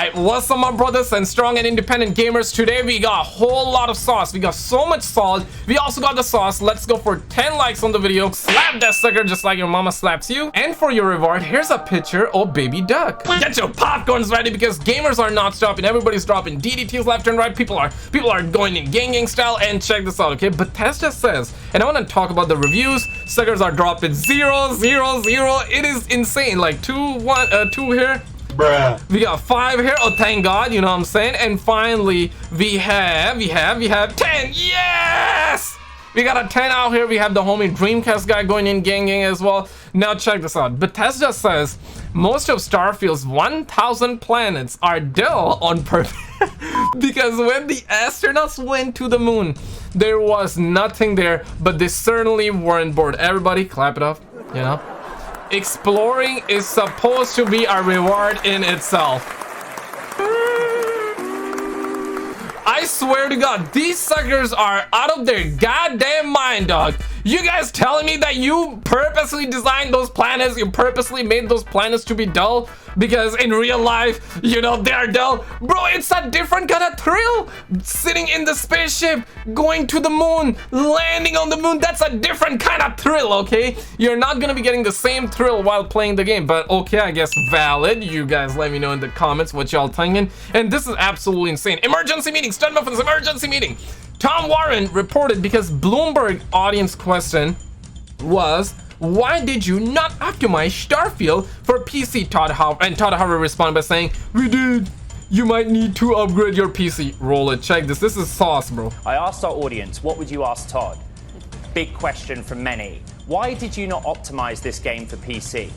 Alright, what's up my brothers and strong and independent gamers? Today we got a whole lot of sauce. We got so much salt. We also got the sauce. Let's go for 10 likes on the video. Slap that sucker just like your mama slaps you. And for your reward, here's a picture of baby duck. Get your popcorns ready because gamers are not stopping. Everybody's dropping DDTs left and right. People are going in gang style. And check this out, okay? Bethesda says, and I want to talk about the reviews. Suckers are dropping 0, 0, 0. It is insane. Like 2 here. Bruh. We got 5 here. Oh, thank God. You know what I'm saying? And finally, we have 10. Yes! We got a 10 out here. We have the homie DreamcastGuy going in gang as well. Now check this out. Bethesda says most of Starfield's 1,000 planets are dull on purpose because when the astronauts went to the moon, there was nothing there, but they certainly weren't bored. Everybody clap it up, you know? Exploring is supposed to be a reward in itself. I swear to God, these suckers are out of their goddamn mind, dog. You guys telling me that you purposely designed those planets, you purposely made those planets to be dull because in real life, you know, they are dull. Bro, it's a different kind of thrill. Sitting in the spaceship, going to the moon, landing on the moon, that's a different kind of thrill, okay? You're not gonna be getting the same thrill while playing the game, but okay, I guess valid. You guys let me know in the comments what y'all thinking. And this is absolutely insane. Emergency meeting, Stud Muffins, emergency meeting. Tom Warren reported because Bloomberg audience question was, why did you not optimize Starfield for PC, Todd Howard? And Todd Howard responded by saying, we did. You might need to upgrade your PC. Roll it, check this. This is sauce, bro. I asked our audience, what would you ask Todd? Big question from many. Why did you not optimize this game for PC?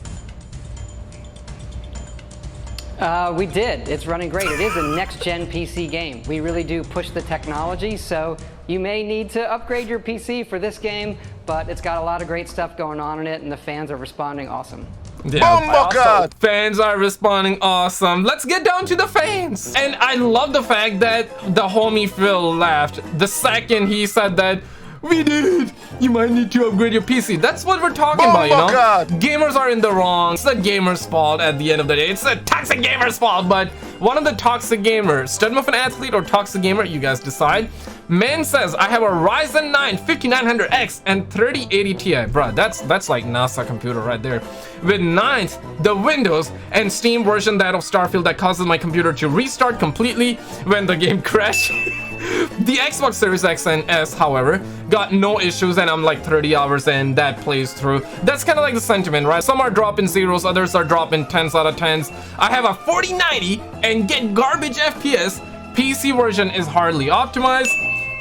We did. It's running great. It is a next-gen PC game. We really do push the technology, so you may need to upgrade your PC for this game, but it's got a lot of great stuff going on in it, and the fans are responding awesome. Yeah, fans are responding awesome. Let's get down to the fans. And I love the fact that the homie Phil laughed the second he said that we did it. You might need to upgrade your PC. That's what we're talking about, you know? Gamers are in the wrong. It's the gamer's fault at the end of the day. It's the toxic gamer's fault. But one of the toxic gamers, Stud Muffin athlete or toxic gamer, you guys decide. Man says, I have a Ryzen 9 5900X and 3080 Ti. Bruh, that's like NASA computer right there. With 9th, the Windows and Steam version that of Starfield that causes my computer to restart completely when the game crashes. The Xbox Series X and S, however, got no issues, and I'm like 30 hours and that plays through. That's kind of like the sentiment, right? Some are dropping zeros, others are dropping 10s out of 10s. I have a 4090 and get garbage FPS. PC version is hardly optimized.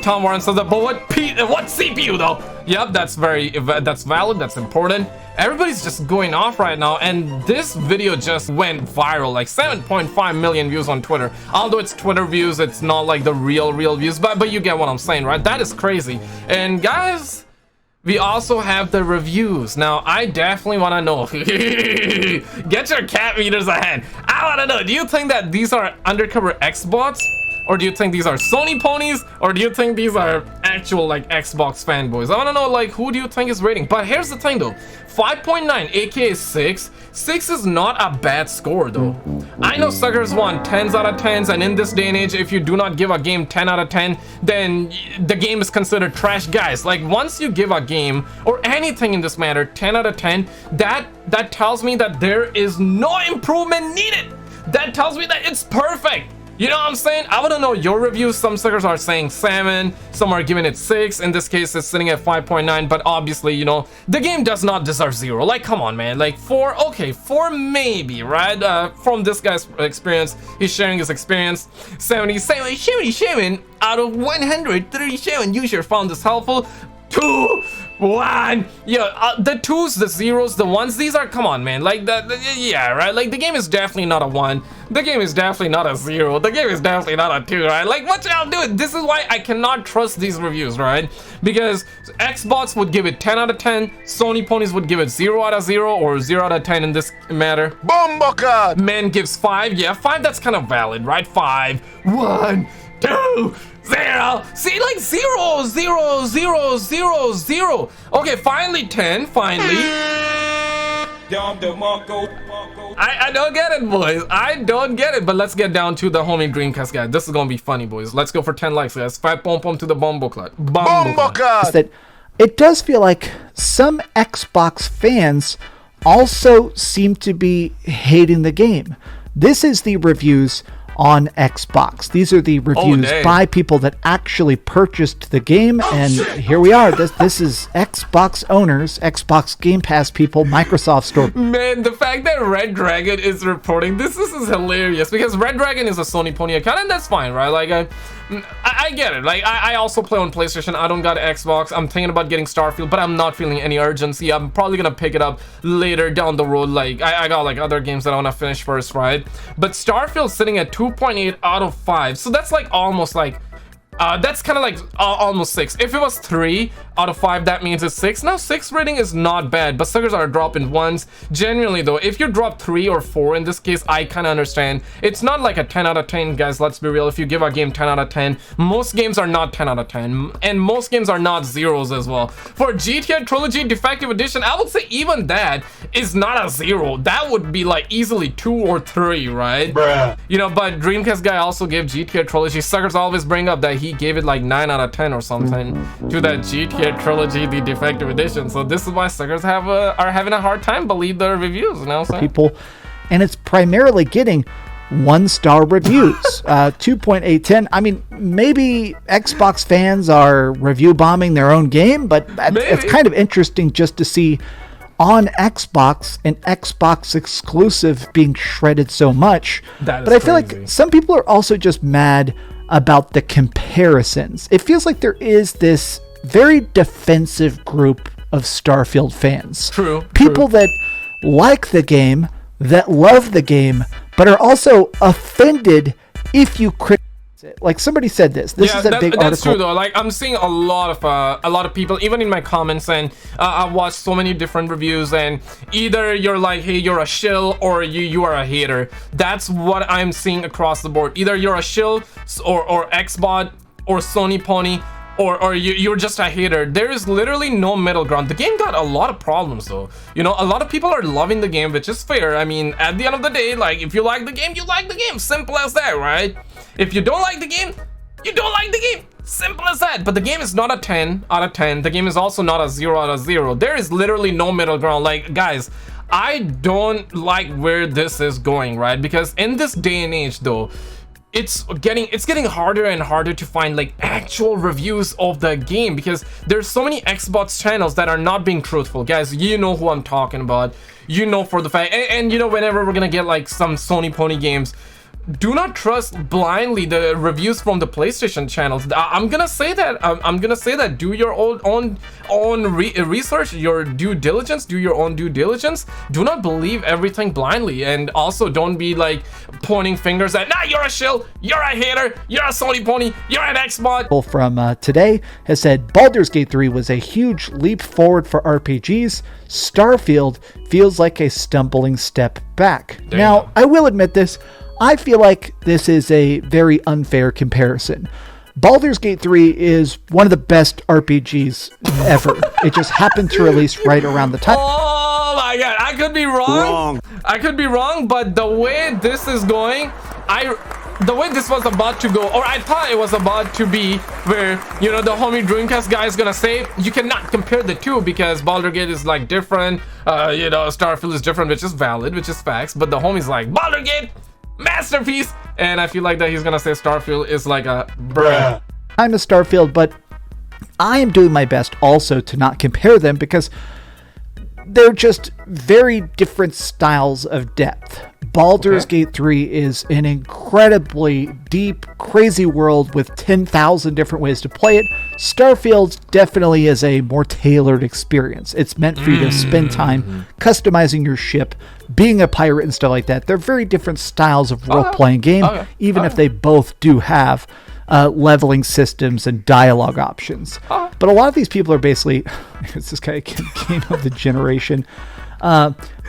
Tom Warren says that, but what CPU though? Yep, that's valid, that's important. Everybody's just going off right now, and this video just went viral, like 7.5 million views on Twitter. Although it's Twitter views, it's not like the real views, but you get what I'm saying, right? That is crazy. And guys, we also have the reviews. Now, I definitely want to know. Get your cat meters ahead. I want to know, do you think that these are undercover Xbots? Or do you think these are Sony ponies? Or do you think these are actual like Xbox fanboys? I want to know, like, who do you think is rating? But here's the thing though, 5.9 aka 6 is not a bad score though. I know suckers want 10s out of 10s, and in this day and age, if you do not give a game 10 out of 10, then the game is considered trash. Guys, like, once you give a game or anything in this matter 10 out of 10, that tells me that there is no improvement needed. That tells me that it's perfect. You know what I'm saying? I want to know your reviews. Some suckers are saying 7, some are giving it 6. In this case, it's sitting at 5.9, but obviously, you know, the game does not deserve 0. Like, come on, man. Like, 4, okay, 4 maybe, right? From this guy's experience, he's sharing his experience. 77 out of 137 users found this helpful. 2, 1, yeah, the 2s, the 0s, the 1s, these are, come on, man, like, yeah, right, like, the game is definitely not a 1, the game is definitely not a 0, the game is definitely not a 2, right? Like, what y'all doing? This is why I cannot trust these reviews, right? Because Xbox would give it 10 out of 10, Sony ponies would give it 0 out of 0, or 0 out of 10 in this matter. Man gives 5, yeah, 5, that's kind of valid, right? 5, 1, 2, 0. See, like 0, 0, 0, 0, 0. Okay, finally 10, finally. I don't get it, boys. I don't get it. But let's get down to the homie Dreamcast guy. This is gonna be funny, boys. Let's go for 10 likes, guys. 5 pom pom to the Bombo Clot. That it does feel like some Xbox fans also seem to be hating the game. This is the reviews on Xbox. These are the reviews by people that actually purchased the game, and here we are. This is Xbox owners, Xbox Gamepass people, Microsoft Store. Man, the fact that Red Dragon is reporting this is hilarious, because Red Dragon is a Sony Pony account, and that's fine, right? Like I get it. Like I also play on PlayStation. I don't got an Xbox. I'm thinking about getting Starfield, but I'm not feeling any urgency. I'm probably gonna pick it up later down the road. Like I got like other games that I want to finish first, right? But Starfield's sitting at 2.8 out of 5, so that's like almost like that's kind of like almost 6. If it was 3 out of 5, that means it's 6. Now 6 rating is not bad, but suckers are dropping ones. Genuinely though, if you drop 3 or 4 in this case, I kind of understand. It's not like a 10 out of 10, guys. Let's be real. If you give a game 10 out of 10, most games are not 10 out of 10, and most games are not zeros as well. For GTA Trilogy Defective Edition, I would say even that is not a 0. That would be like easily 2 or 3, right? Bruh. You know, but Dreamcast guy also gave GTA Trilogy. Suckers always bring up that he gave it like 9 out of 10 or something to that GTA Trilogy the Defective Edition. So this is why suckers are having a hard time believe the reviews, you know what I'm saying? People, and it's primarily getting 1-star reviews. 2.810. I mean, maybe Xbox fans are review bombing their own game, but it's kind of interesting just to see on Xbox an Xbox exclusive being shredded so much. But I feel like some people are also just mad about the comparisons. It feels like there is this very defensive group of Starfield fans. People that like the game, that love the game, but are also offended if you criticize it. Like somebody said this is a big article. That's true though. Like I'm seeing a lot of people, even in my comments, and I've watched so many different reviews, and either you're like, hey, you're a shill, or you are a hater. That's what I'm seeing across the board. Either you're a shill or Xbot or Sony Pony, or you're just a hater. There is literally no middle ground. The game got a lot of problems though. You know, a lot of people are loving the game, which is fair. I mean, at the end of the day, like if you like the game, you like the game. Simple as that, right? If you don't like the game, you don't like the game. Simple as that. But the game is not a 10 out of 10. The game is also not a 0 out of 0. There is literally no middle ground. Like, guys, I don't like where this is going, right? Because in this day and age though, it's getting harder and harder to find like actual reviews of the game, because there's so many Xbox channels that are not being truthful. Guys, you know who I'm talking about. You know for the fact, and you know, whenever we're gonna get like some Sony Pony games, do not trust blindly the reviews from the PlayStation channels. I'm gonna say that. Do your own research, your due diligence. Do your own due diligence. Do not believe everything blindly, and also don't be like pointing fingers at, nah, you're a shill, you're a hater, you're a Sony Pony, you're an Xbox. From today has said Baldur's Gate 3 was a huge leap forward for RPGs. Starfield feels like a stumbling step back. Now, I will admit this. I feel like this is a very unfair comparison. Baldur's Gate 3 is one of the best RPGs ever. It just happened to release right around the time. Oh my god, I could be wrong. I could be wrong, but the way this is going, the way this was about to go, or I thought it was about to be, where, you know, the homie Dreamcast guy is gonna say you cannot compare the two because Baldur's Gate is like different, you know, Starfield is different, which is valid, which is facts, but the homie's like, Baldur's Gate, masterpiece, and I feel like that he's gonna say Starfield is like a bruh. I'm a Starfield, but I am doing my best also to not compare them because they're just very different styles of depth. Baldur's Gate 3 is an incredibly deep, crazy world with 10,000 different ways to play it. Starfield definitely is a more tailored experience. It's meant for you to spend time customizing your ship, being a pirate and stuff like that. They're very different styles of role-playing game, even if they both do have leveling systems and dialogue options. But a lot of these people are basically, it's this kind of game of the generation.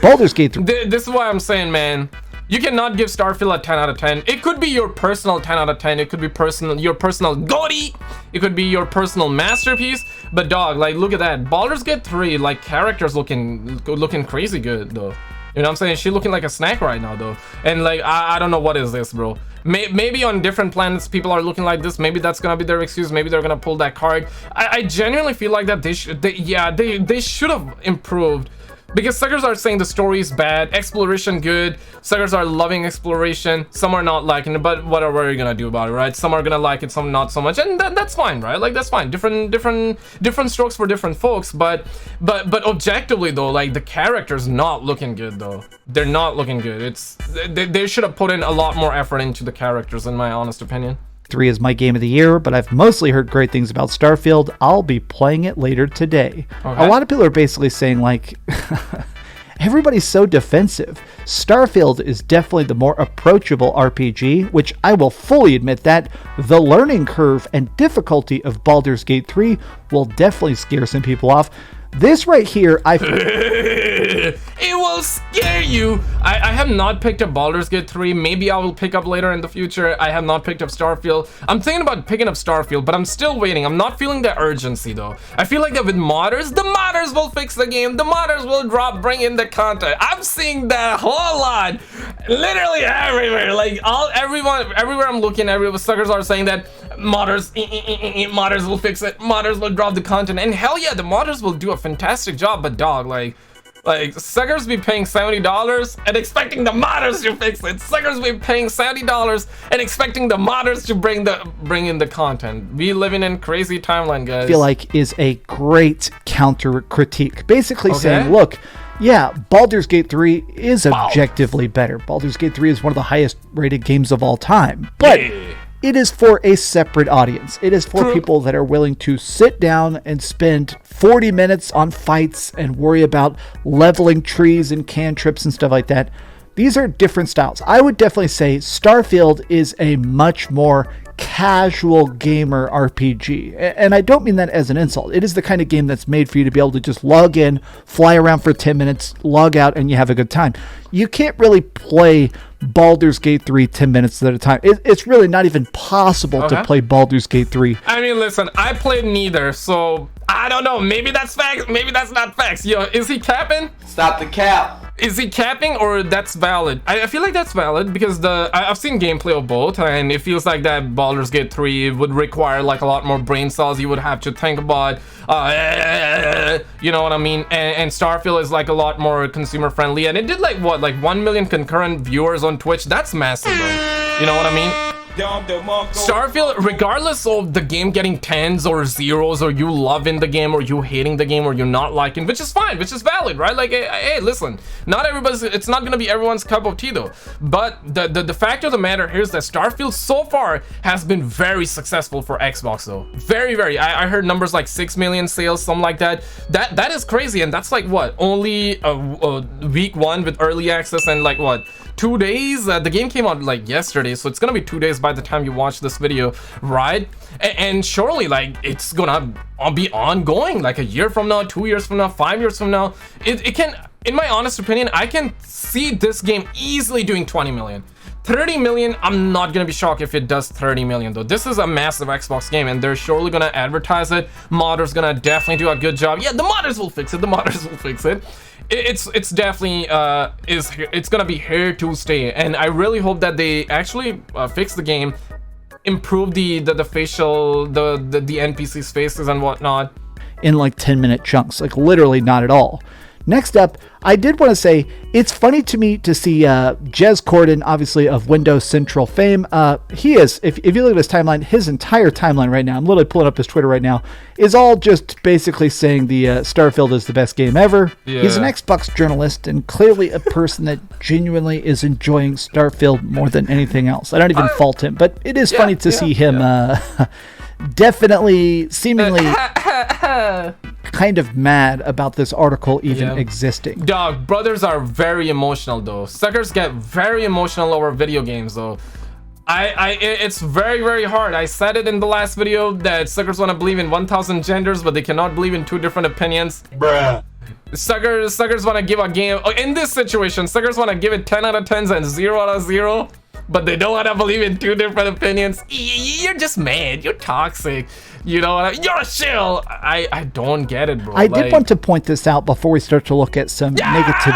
Baldur's Gate 3. This is why I'm saying, man, You cannot give Starfield a 10 out of 10. It could be your personal 10 out of 10. It could be your personal GOATY. It could be your personal masterpiece. But dog, like, look at that. Baldur's Gate 3, like, characters looking crazy good though. You know what I'm saying? She looking like a snack right now though. And like, I don't know what is this, bro. Maybe on different planets people are looking like this. Maybe that's gonna be their excuse. Maybe they're gonna pull that card. I genuinely feel like that they should have improved. Because suckers are saying the story is bad, exploration good, suckers are loving exploration, some are not liking it, but what are you gonna do about it, right? Some are gonna like it, some not so much, and that's fine, right? Like, that's fine. Different strokes for different folks, but objectively though, like, the characters not looking good though. They're not looking good. They should have put in a lot more effort into the characters, in my honest opinion. 3 is my game of the year, but I've mostly heard great things about Starfield. I'll be playing it later today. Okay. A lot of people are basically saying, like, everybody's so defensive. Starfield is definitely the more approachable RPG, which I will fully admit that the learning curve and difficulty of Baldur's Gate 3 will definitely scare some people off. This right here, it will scare you. I have not picked up Baldur's Gate 3. Maybe I will pick up later in the future. I have not picked up Starfield. I'm thinking about picking up Starfield, but I'm still waiting. I'm not feeling the urgency though. I feel like that with modders, the modders will fix the game. The modders will bring in the content. I'm seeing that a whole lot, literally everywhere. Like, everywhere I'm looking, suckers are saying that modders will fix it. Modders will drop the content, and hell yeah, the modders will do a fantastic job. But dog, like suckers be paying $70 and expecting the modders to fix it. Suckers be paying $70 and expecting the modders to bring in the content. We living in crazy timeline, guys. I feel like is a great counter critique, basically saying, look, yeah, Baldur's Gate 3 is objectively better. Baldur's Gate 3 is one of the highest rated games of all time, but it is for a separate audience. It is for people that are willing to sit down and spend 40 minutes on fights and worry about leveling trees and cantrips and stuff like that. These are different styles. I would definitely say Starfield is a much more casual gamer RPG. And I don't mean that as an insult. It is the kind of game that's made for you to be able to just log in, fly around for 10 minutes, log out, and you have a good time. You can't really play Baldur's Gate 3 10 minutes at a time. It's really not even possible to play Baldur's Gate 3. I mean, listen, I played neither, so I don't know. Maybe that's facts, maybe that's not facts. Yo, is he capping? Stop the cap. Is he capping, or that's valid? I feel like that's valid because I've seen gameplay of both, and it feels like that Baldur's Gate 3 would require like a lot more brain cells. You would have to think about, you know what I mean? And Starfield is like a lot more consumer friendly, and it did like 1 million concurrent viewers on Twitch. That's massive, though. You know what I mean? Starfield, regardless of the game getting 10s or 0s, or you loving the game or you hating the game or you're not liking, which is fine, which is valid, right? Like, hey, listen, it's not gonna be everyone's cup of tea though. But the fact of the matter here is that Starfield so far has been very successful for Xbox though. Very. I heard numbers like 6 million sales, something like that. That is crazy, and that's like what, only week 1 with early access, and like what, 2 days? The game came out like yesterday, so it's gonna be 2 days by the time you watch this video, right? And surely, like, it's gonna be ongoing, like a year from now, 2 years from now, 5 years from now. It can, in my honest opinion, I can see this game easily doing 20 million. 30 million, I'm not gonna be shocked if it does 30 million though. This is a massive Xbox game, and they're surely gonna advertise it. Modders gonna definitely do a good job. Yeah, the modders will fix it. The modders will fix it. It's definitely it's gonna be here to stay, and I really hope that they actually fix the game, improve the facial, the NPC's faces and whatnot in like 10-minute chunks, like literally not at all. Next up, I did want to say, it's funny to me to see Jez Corden, obviously of Windows Central fame. He is, if you look at his timeline, his entire timeline right now, I'm literally pulling up his Twitter right now, is all just basically saying the Starfield is the best game ever. Yeah. He's an Xbox journalist and clearly a person that genuinely is enjoying Starfield more than anything else. I don't even fault him, but it is funny to see him definitely, seemingly kind of mad about this article even existing. Dog, brothers are very emotional though. Suckers get very emotional over video games though. It's very hard. I said it in the last video that suckers want to believe in 1,000 genders, but they cannot believe in 2 different opinions. Bruh. Suckers want to give a game in this situation. Suckers want to give it 10 out of 10s and 0 out of 0, but they don't want to believe in two different opinions. You're just mad. You're toxic. You know what I mean? You're a shill. I don't get it, bro. I did want to point this out before we start to look at some negative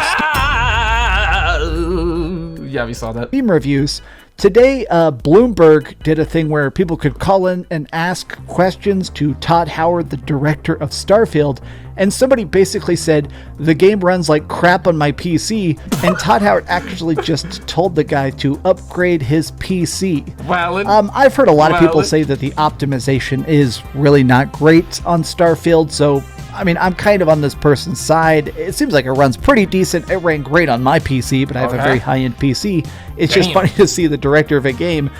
yeah, we saw that. Steam reviews. Today, Bloomberg did a thing where people could call in and ask questions to Todd Howard, the director of Starfield, and somebody basically said, the game runs like crap on my PC, and Todd Howard actually just told the guy to upgrade his PC. Valid. I've heard a lot of people say that the optimization is really not great on Starfield, so I mean, I'm kind of on this person's side. It seems like it runs pretty decent. It ran great on my PC, but I have a very high-end PC. It's just funny to see the director of a game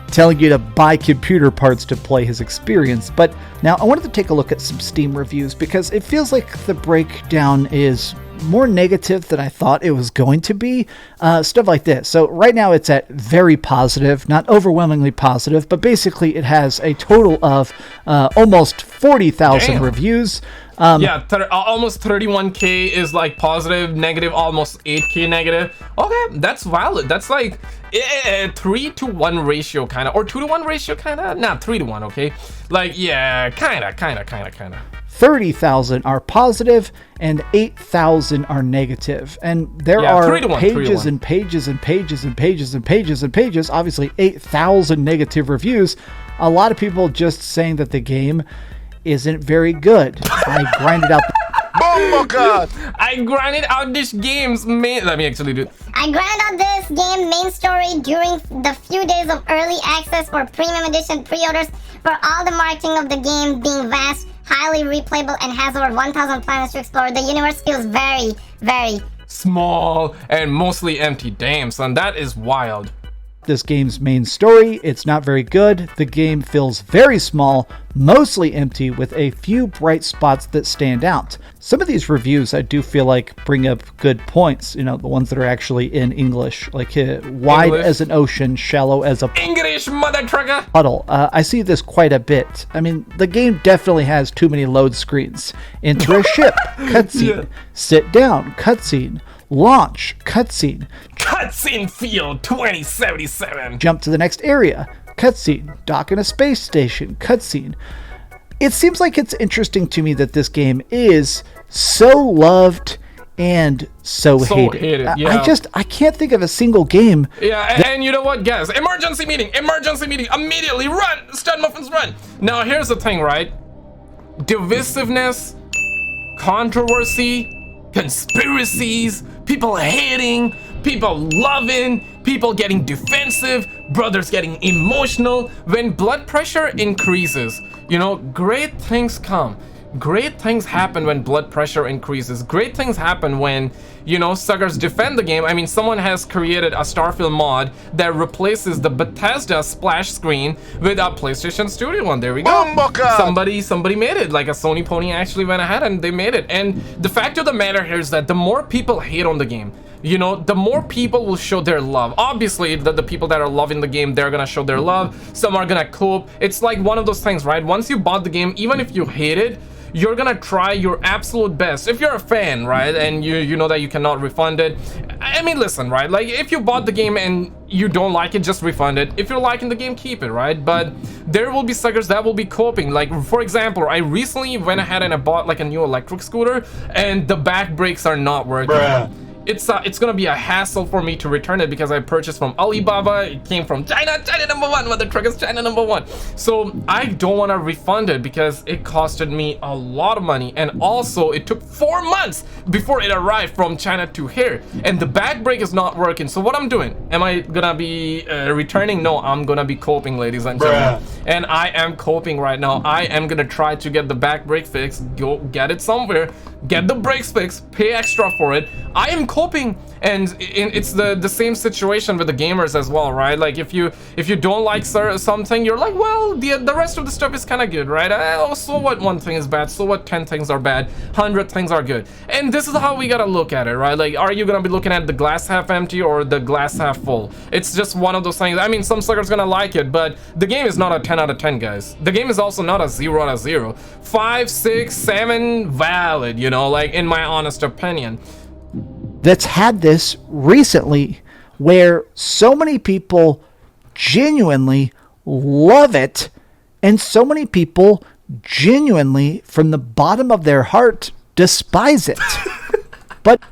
telling you to buy computer parts to play his experience. But now I wanted to take a look at some Steam reviews because it feels like the breakdown is more negative than I thought it was going to be. Stuff like this. So right now it's at very positive, not overwhelmingly positive, but basically it has a total of almost 40,000 reviews. Yeah, almost 31k is like positive, negative, almost 8k negative. Okay, that's valid. That's like 3-to-1 ratio kind of, or 2-to-1 ratio kind of. Nah, 3-to-1. Okay, like yeah, kind of. 30,000 are positive and 8,000 are negative. And there are pages and pages and pages and pages and pages and pages, obviously 8,000 negative reviews. A lot of people just saying that the game isn't very good. I grinded out I grinded out this game's main. Let me actually do it. I grinded out this game main story during the few days of early access or premium edition pre-orders for all the marketing of the game being vast, highly replayable, and has over 1,000 planets to explore. The universe feels very, very small and mostly empty. Damn, son, that is wild. This game's main story, it's not very good. The game feels very small, mostly empty, with a few bright spots that stand out. Some of these reviews I do feel like bring up good points, you know, the ones that are actually in English, like wide as an ocean, shallow as a English mother trucker puddle. I see this quite a bit. I mean, the game definitely has too many load screens. Enter a ship, cutscene. Sit down, cutscene. Launch, cutscene. Cutscene field 2077. Jump to the next area. Cutscene. Dock in a space station. Cutscene. It seems like it's interesting to me that this game is so loved and so hated. Yeah. I can't think of a single game. Yeah, and you know what, guys? Emergency meeting. Immediately run. Stud muffins, run. Now, here's the thing, right? Divisiveness, controversy, conspiracies, people hating, people loving, people getting defensive, brothers getting emotional. When blood pressure increases, you know, great things come. Great things happen when blood pressure increases. Great things happen when, you know, suckers defend the game. I mean, someone has created a Starfield mod that replaces the Bethesda splash screen with a PlayStation Studio one. There we go. Somebody made it. Like a Sony pony actually went ahead and they made it. And the fact of the matter here is that the more people hate on the game, you know, the more people will show their love. Obviously, the people that are loving the game, they're gonna show their love. Some are gonna cope. It's like one of those things, right? Once you bought the game, even if you hate it, you're gonna try your absolute best. If you're a fan, right, and you know that you cannot refund it. I mean, listen, right? Like, if you bought the game and you don't like it, just refund it. If you're liking the game, keep it, right? But there will be suckers that will be coping. Like, for example, I recently went ahead and I bought like a new electric scooter, and the back brakes are not working. Bruh. It's gonna be a hassle for me to return it because I purchased from Alibaba. It came from China #1. Mother truckers, China #1. So I don't want to refund it because it costed me a lot of money, and also it took 4 months before it arrived from China to here, and the back brake is not working. So what I'm doing? Am I gonna be returning? No, I'm gonna be coping, ladies and gentlemen. And I am coping right now. I am gonna try to get the back brake fixed. Go get it somewhere. Get the brakes fixed. Pay extra for it. I am coping, And it's the same situation with the gamers as well, right? Like if you don't like something, you're like, well, the rest of the stuff is kind of good, right? Oh, so what one thing is bad, so what 10 things are bad, 100 things are good. And this is how we gotta look at it, right? Like, are you gonna be looking at the glass half empty or the glass half full? It's just one of those things. I mean, some suckers gonna like it, but the game is not a 10 out of 10, guys. The game is also not a 0 out of 0. 5, 6, 7, valid, you know, like in my honest opinion. That's had this recently where so many people genuinely love it and so many people genuinely from the bottom of their heart despise it. But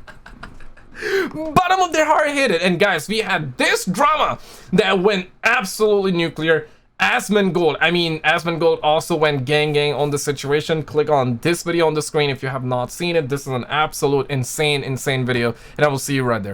bottom of their heart hit it. And guys, we had this drama that went absolutely nuclear. Asmongold also went gang on the situation. Click on this video on the screen if you have not seen it. This is an absolute insane video, and I will see you right there.